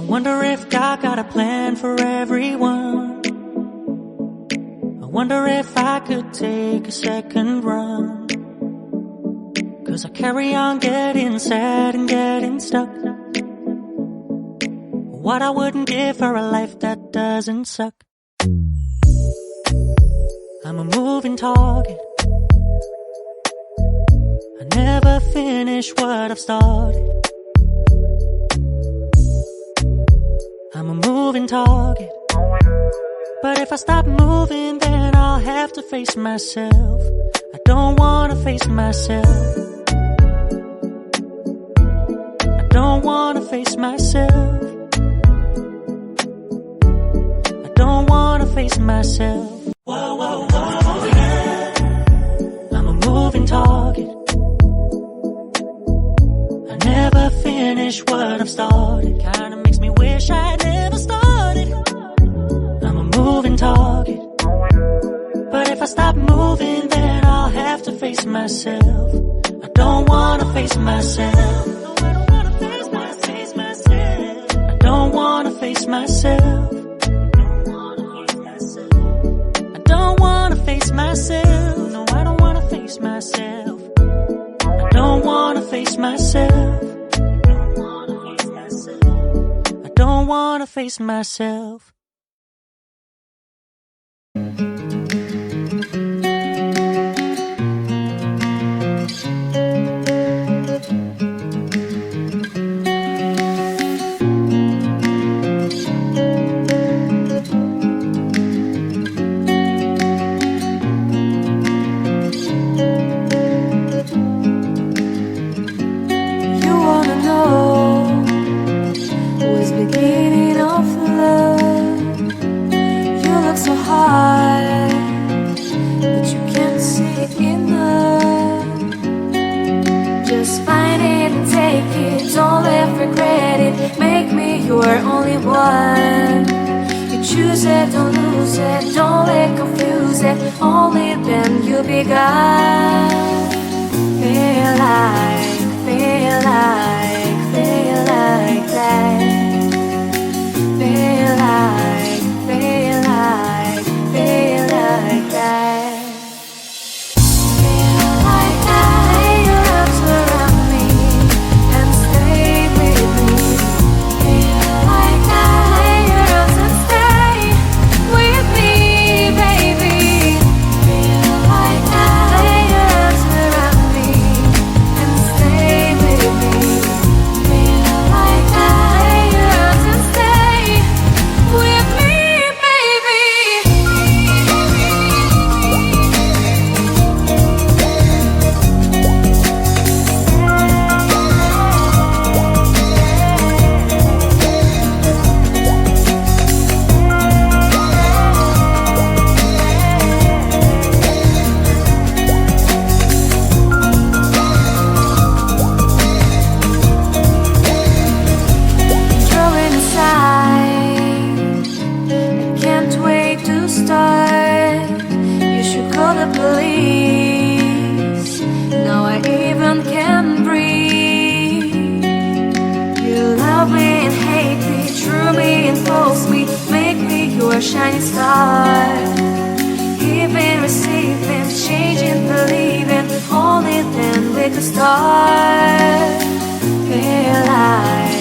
wonder if God got a plan for everyone. I wonder if I could take a second run. 'Cause I carry on getting sad and getting stuck. What I wouldn't give for a life that doesn't suck. I'm a moving target. I never finish what I've started. I'm a moving target. But if I stop moving, then I'll have to face myself. I don't wanna face myself. I don't wanna face myself. I don't wanna face myself. Whoa, whoa, whoa, yeah. I'm a moving target. I never finish what I've started. Kinda makes me wish I never started. I'm a moving target. But if I stop moving, then I'll have to face myself. I don't wanna face myself. I don't wanna face myself. I don't wanna face myself. No, I don't wanna face myself. I don't wanna face myself. I don't wanna face myself. You're only one. You choose it, don't lose it, don't let confuse it. Only then you'll be gone. Feel like that. Feel like that. A shining star, giving, receiving, changing, believing. Only then we could start. Feel like